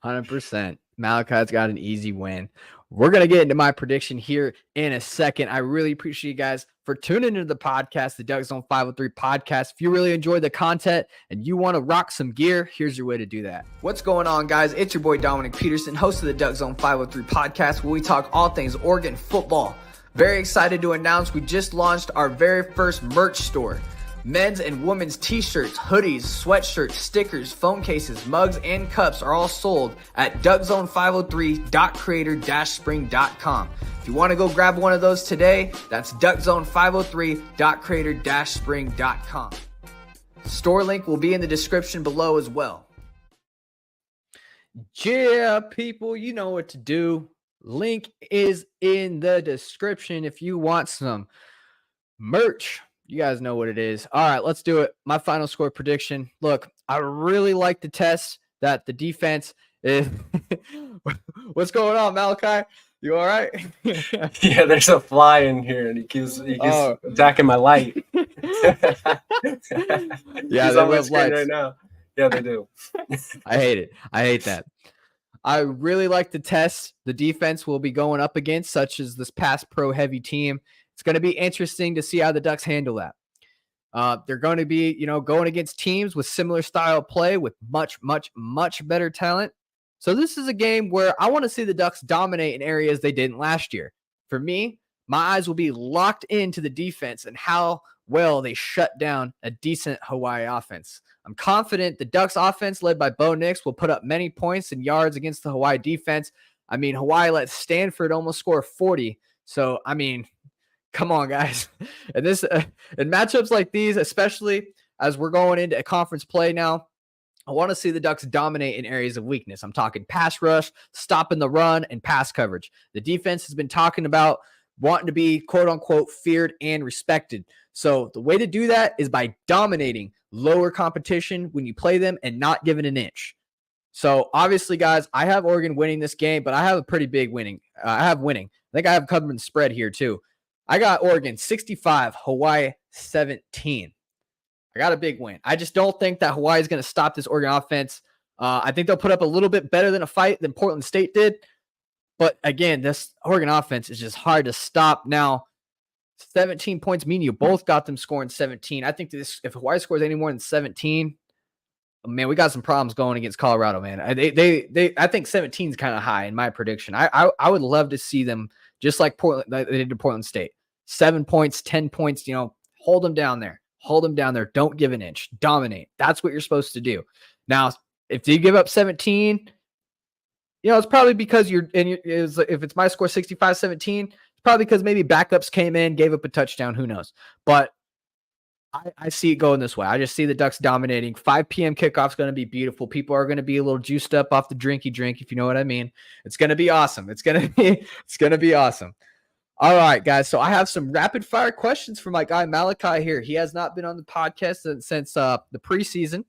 100%. Malachi's got an easy win. We're going to get into my prediction here in a second. I really appreciate you guys for tuning into the podcast, the DuckZone503 Podcast. If you really enjoy the content and you want to rock some gear, here's your way to do that. What's going on, guys? It's your boy Dominiqk Peterson, host of the DuckZone503 Podcast, where we talk all things Oregon football. Very excited to announce we just launched our very first merch store. Men's and women's t-shirts, hoodies, sweatshirts, stickers, phone cases, mugs, and cups are all sold at DuckZone503.creator-spring.com. If you want to go grab one of those today, that's DuckZone503.creator-spring.com. Store link will be in the description below as well. Yeah, people, you know what to do. Link is in the description if you want some merch. You guys know what it is. All right, let's do it. My final score prediction. Look, I really like the test that the defense is. What's going on, Maleki? You all right? Yeah, there's a fly in here, and he keeps attacking my light. Yeah, he's on my screen right now. Yeah, they do. I hate it. I hate that. I really like the test the defense will be going up against, such as this pass pro heavy team. It's going to be interesting to see how the Ducks handle that. They're going to be, going against teams with similar style play with much, much, much better talent. So this is a game where I want to see the Ducks dominate in areas they didn't last year. For me, my eyes will be locked into the defense and how well they shut down a decent Hawaii offense. I'm confident the Ducks offense led by Bo Nix will put up many points and yards against the Hawaii defense. I mean, Hawaii let Stanford almost score 40. So, I mean, come on, guys. And this in matchups like these, especially as we're going into a conference play now, I want to see the Ducks dominate in areas of weakness. I'm talking pass rush, stopping the run, and pass coverage. The defense has been talking about wanting to be, quote unquote, feared and respected. So the way to do that is by dominating lower competition when you play them and not giving an inch. So obviously, guys, I have Oregon winning this game, but I have a pretty big winning. I have winning. I think I have covering the spread here too. I got Oregon 65, Hawaii 17. I got a big win. I just don't think that Hawaii is going to stop this Oregon offense. I think they'll put up a little bit better than a fight than Portland State did. But again, this Oregon offense is just hard to stop. Now, 17 points mean you both got them scoring 17. I think this, if Hawaii scores any more than 17, man, we got some problems going against Colorado, man. I think 17 is kind of high in my prediction. I would love to see them just like Portland, they did to Portland State. 7 points, 10 points, hold them down there. Hold them down there. Don't give an inch. Dominate. That's what you're supposed to do. Now, if you give up 17, it's probably because if it's my score 65-17, it's probably because maybe backups came in, gave up a touchdown. Who knows? But I see it going this way. I just see the Ducks dominating. 5 p.m. kickoff is going to be beautiful. People are going to be a little juiced up off the drinky drink, if you know what I mean. It's going to be awesome. It's going to be awesome. All right, guys. So I have some rapid fire questions for my guy Maleki here. He has not been on the podcast since the preseason,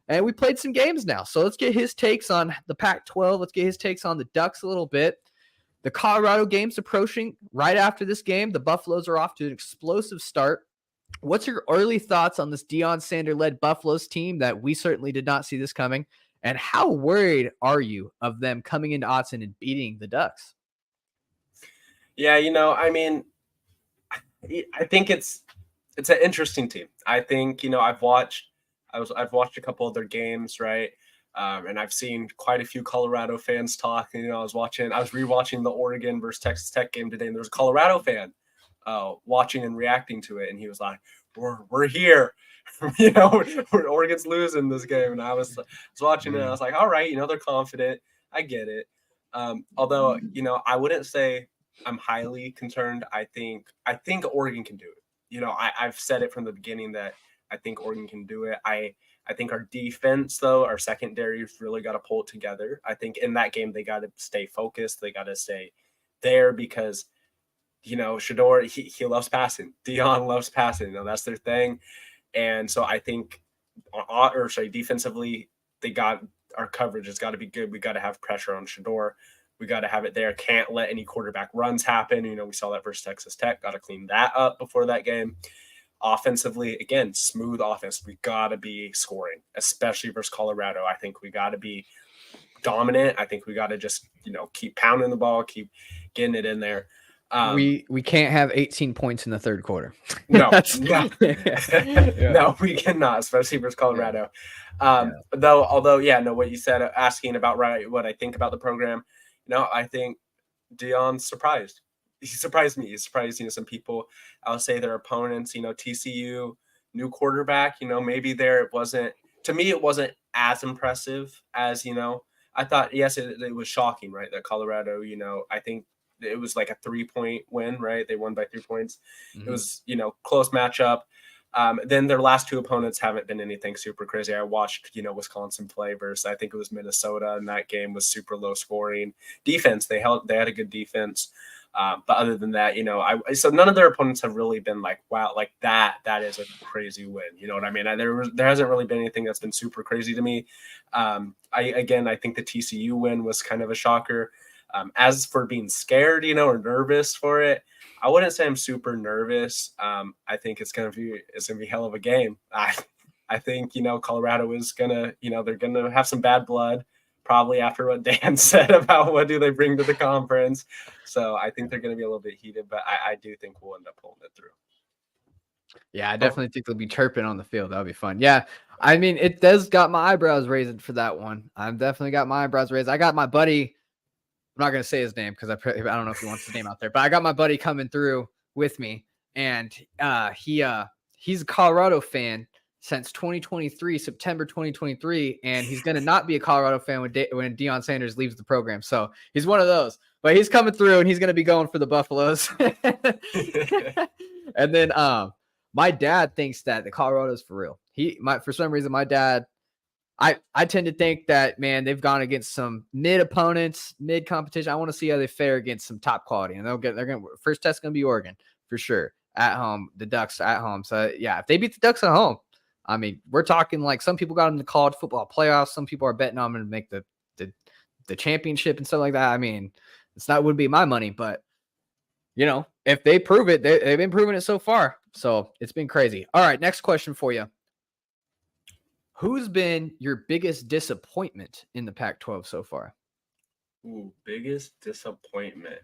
and we played some games now. So let's get his takes on the Pac-12. Let's get his takes on the Ducks a little bit. The Colorado game's approaching right after this game. The Buffaloes are off to an explosive start. What's your early thoughts on this Deion Sanders-led Buffaloes team that we certainly did not see this coming? And how worried are you of them coming into Autzen and beating the Ducks? Yeah, I think it's an interesting team. I think, I've watched a couple of their games, right? And I've seen quite a few Colorado fans talk. I was rewatching the Oregon versus Texas Tech game today, and there was a Colorado fan watching and reacting to it, and he was like, "We're here." Oregon's losing this game, and I was watching it, and I was like, "All right, they're confident. I get it." Although, I wouldn't say I'm highly concerned. I think Oregon can do it. You know, I've said it from the beginning that I think Oregon can do it. I think our defense, though, our secondary's really got to pull it together. I think in that game they got to stay focused. They got to stay there because, you know, Shedeur, he loves passing. Dion loves passing. You know, that's their thing. And so I think, defensively, they got our coverage has got to be good. We got to have pressure on Shedeur. We got to have it there. Can't let any quarterback runs happen. You know, we saw that versus Texas Tech. Got to clean that up before that game. Offensively, again, smooth offense. We got to be scoring, especially versus Colorado. I think we got to be dominant. I think we got to just, you know, keep pounding the ball, keep getting it in there. We can't have 18 points in the third quarter. No, no, we cannot, especially versus Colorado. Although, what you said, asking about what I think about the program. I think Dion's surprised. He surprised me. He surprised, some people. I'll say their opponents, TCU, new quarterback, maybe it wasn't as impressive as, I thought. Yes, it was shocking, right? That Colorado, I think it was like a 3-point win, right? They won by 3 points. Mm-hmm. It was, close matchup. Then their last two opponents haven't been anything super crazy. I watched, Wisconsin play versus, I think it was Minnesota, and that game was super low scoring. Defense, they had a good defense. But other than that, so none of their opponents have really been like, wow, like that is a crazy win. You know what I mean? There hasn't really been anything that's been super crazy to me. I think the TCU win was kind of a shocker. As for being scared, or nervous for it, I wouldn't say I'm super nervous. I think it's gonna be a hell of a game. I think Colorado is gonna they're gonna have some bad blood probably after what Dan said about what do they bring to the conference. So I think they're gonna be a little bit heated, but I do think we'll end up pulling it through. Yeah, I definitely think they'll be chirping on the field. That'll be fun. Yeah, I mean it does got my eyebrows raised for that one. I've definitely got my eyebrows raised. I got my buddy. I'm not going to say his name because I don't know if he wants his name out there, but I got my buddy coming through with me, and he's a Colorado fan since 2023, September 2023, and he's going to not be a Colorado fan when Deion Sanders leaves the program. So he's one of those, but he's coming through and he's going to be going for the Buffaloes. And then my dad thinks that the Colorado's for real. For some reason, my dad, I tend to think that, man, they've gone against some mid opponents, mid competition. I want to see how they fare against some top quality, and first test going to be Oregon for sure at home. The Ducks at home. So yeah, if they beat the Ducks at home, I mean, we're talking like some people got them in the college football playoffs. Some people are betting on them to make the championship and stuff like that. I mean, wouldn't be my money, but if they prove it, they've been proving it so far. So it's been crazy. All right, next question for you. Who's been your biggest disappointment in the Pac-12 so far? Ooh, biggest disappointment.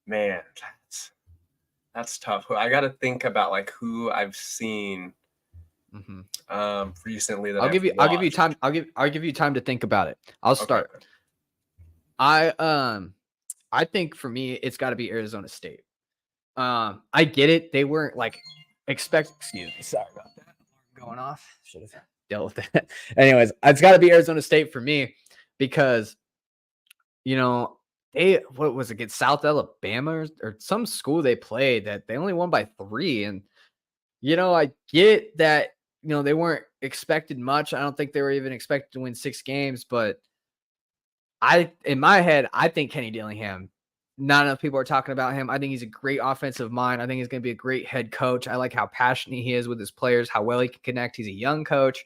Man, that's tough. I got to think about like who I've seen recently. That I'll give you time. I'll give you time to think about it. I'll start. Okay. I think for me, it's got to be Arizona State. I get it. They weren't like excuse me. Sorry about that. Going off. Should have dealt with that. Anyways, it's got to be Arizona State for me because, what was it against South Alabama or some school they played that they only won by 3. And, I get that, they weren't expected much. I don't think they were even expected to win 6 games, but in my head, I think Kenny Dillingham, not enough people are talking about him. I think he's a great offensive mind. I think he's going to be a great head coach. I like how passionate he is with his players, how well he can connect. He's a young coach,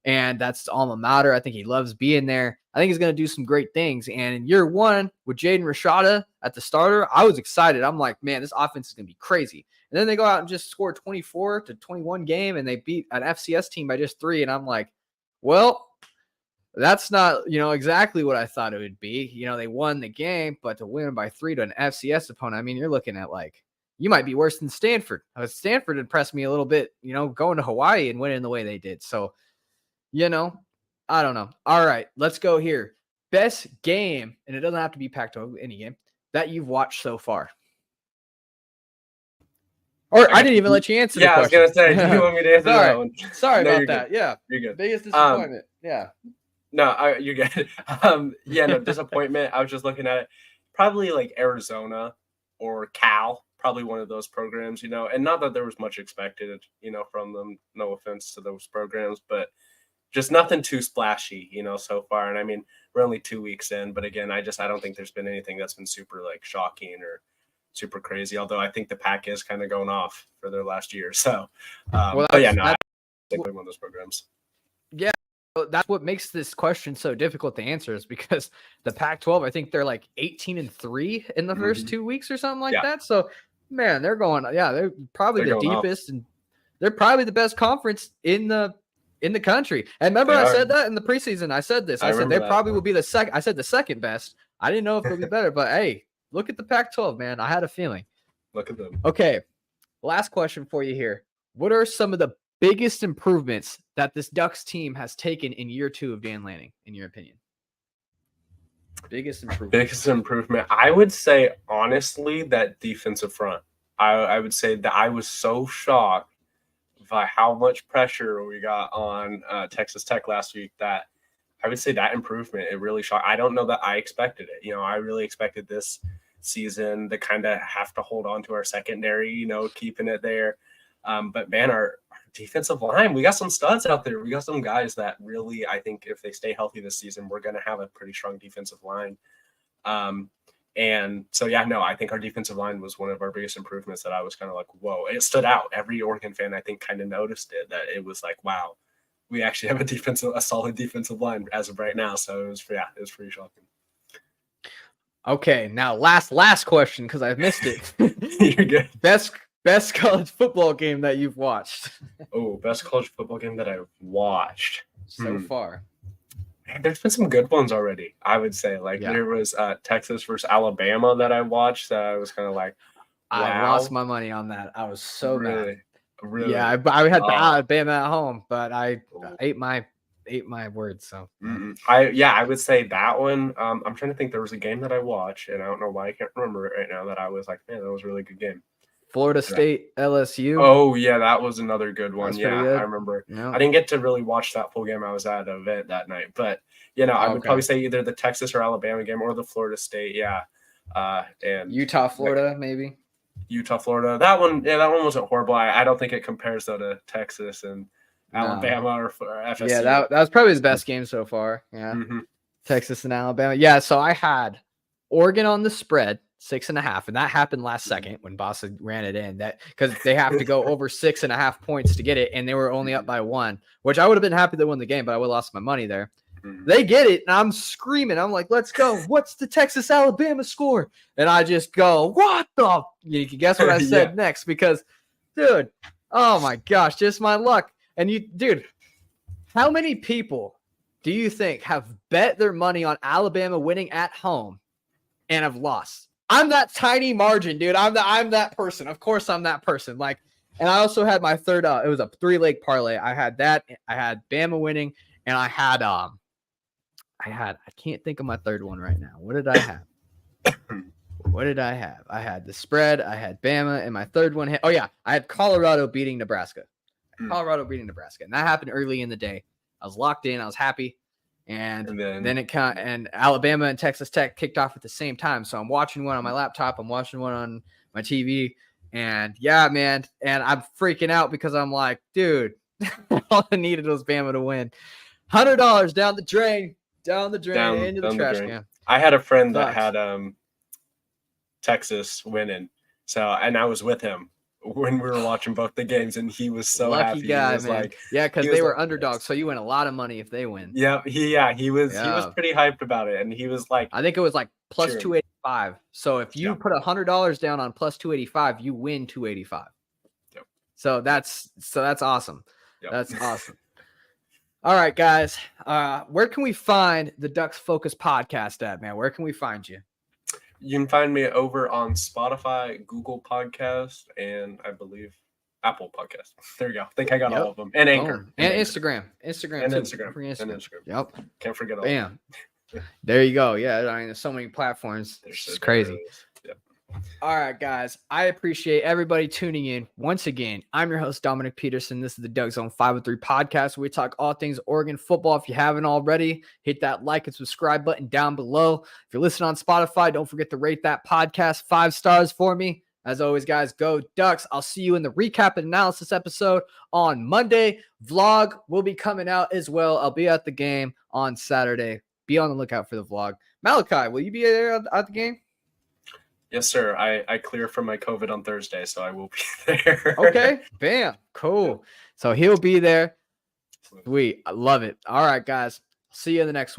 and that's alma mater. I think he loves being there. I think he's going to do some great things. And in year 1 with Jaden Rashada at the starter, I was excited. I'm like, man, this offense is going to be crazy. And then they go out and just score 24-21 game, and they beat an FCS team by just 3. And I'm like, well, that's not, exactly what I thought it would be. They won the game, but to win by 3 to an FCS opponent, I mean, you're looking at like, you might be worse than Stanford. Stanford impressed me a little bit, going to Hawaii and winning the way they did. So, I don't know. All right, let's go here. Best game, and it doesn't have to be Pac-12, any game, that you've watched so far. Or I didn't even let you answer the question. I was going to say, do you want me to answer that one? Sorry about that. Good. Yeah. You're good. Biggest disappointment. Yeah. No, you're good. Disappointment. I was just looking at it. Probably like Arizona. or Cal, probably one of those programs, and not that there was much expected, from them. No offense to those programs, but just nothing too splashy, so far. And I mean, we're only 2 weeks in, but again, I don't think there's been anything that's been super like shocking or super crazy. Although I think the Pac is kind of going off for their last year. So, I think they're one of those programs. Yeah. That's what makes this question so difficult to answer, is because the Pac-12, I think they're like 18-3 in the first 2 weeks or something like that. So, man, they're probably the deepest, and they're probably the best conference in the country. And remember, I said that in the preseason. I said this. I said they probably will be the second. I said the second best. I didn't know if they'll be better, but hey, look at the Pac-12, man. I had a feeling. Look at them. Okay, last question for you here. What are some of the biggest improvements that this Ducks team has taken in year 2 of Dan Lanning, in your opinion? Biggest improvement. I would say, honestly, that defensive front. I would say that I was so shocked by how much pressure we got on Texas Tech last week that I would say that improvement, it really shocked. I don't know that I expected it. I really expected this season to kind of have to hold on to our secondary, keeping it there. But man, our defensive line, we got some studs out there. We got some guys that really, I think if they stay healthy this season, we're going to have a pretty strong defensive line. And so, I think our defensive line was one of our biggest improvements that I was kind of like, whoa, it stood out. Every Oregon fan, I think, kind of noticed it, that it was like, wow, we actually have a solid defensive line as of right now. So it was pretty shocking. Okay. Now last question, because I've missed it. You're good. Best college football game that you've watched. Oh, best college football game that I've watched so far. Man, there's been some good ones already, I would say. There was Texas versus Alabama that I watched that I was kind of like, wow. I lost my money on that. I was so mad. Really? Yeah, I had Alabama at home, but I ate my words. So I would say that one. I'm trying to think. There was a game that I watched, and I don't know why I can't remember it right now, that I was like, man, that was a really good game. Florida State, LSU. Oh, yeah, that was another good one. Good. I remember. Yeah. I didn't get to really watch that full game. I was at an event that night. But, I would probably say either the Texas or Alabama game or the Florida State, and Utah, Florida, maybe. Utah, Florida. That one wasn't horrible. I don't think it compares, though, to Texas and Alabama or FSU. Yeah, that was probably his best game so far. Yeah, Texas and Alabama. Yeah, so I had Oregon on the spread, 6.5, and that happened last second when Bossa ran it in. That because they have to go over 6.5 points to get it, and they were only up by 1, which I would have been happy to win the game, but I would have lost my money there. They get it, and I'm screaming. I'm like, "Let's go! What's the Texas Alabama score?" And I just go, "What the?" You can guess what I said next, because, dude, oh my gosh, just my luck. And dude, how many people do you think have bet their money on Alabama winning at home and have lost? I'm that tiny margin, dude. I'm that person. Of course, I'm that person. And I also had my third. It was a 3-leg parlay. I had that. I had Bama winning, and I had. I can't think of my third one right now. What did I have? I had the spread. I had Bama, and my third one hit. Oh yeah, I had Colorado beating Nebraska. And that happened early in the day. I was locked in. I was happy. And then Alabama and Texas Tech kicked off at the same time. So I'm watching one on my laptop. I'm watching one on my TV. And yeah, man. And I'm freaking out because I'm like, dude, all I needed was Bama to win. $100 down the drain into the trash can. I had a friend that had Texas winning. And I was with him when we were watching both the games, and he was so lucky happy. Guy, man. Because they were underdogs, so you win a lot of money if they win. Yeah, he was pretty hyped about it, and he was like, I think it was like plus 285. So if you put $100 down on plus 285, you win 285. Yep. So that's awesome. Yep. That's awesome. All right, guys. Where can we find the DucksFocus podcast at, man? Where can we find you? You can find me over on Spotify, Google Podcast, and I believe Apple Podcast. There you go. I think I got all of them. And Anchor. And Instagram. Instagram. Yep. Can't forget all Bam. There you go. Yeah, I mean, there's so many platforms. It's crazy. Yep. All right, guys. I appreciate everybody tuning in. Once again, I'm your host, Dominiqk Peterson. This is the DuckZone503 Podcast, where we talk all things Oregon football. If you haven't already, hit that like and subscribe button down below. If you're listening on Spotify, don't forget to rate that podcast 5 stars for me. As always, guys, go Ducks. I'll see you in the recap and analysis episode on Monday. Vlog will be coming out as well. I'll be at the game on Saturday. Be on the lookout for the vlog. Maleki, will you be there at the game? Yes, sir. I clear from my COVID on Thursday, so I will be there. Okay. Bam. Cool. So he'll be there. Sweet. I love it. All right, guys. See you in the next one.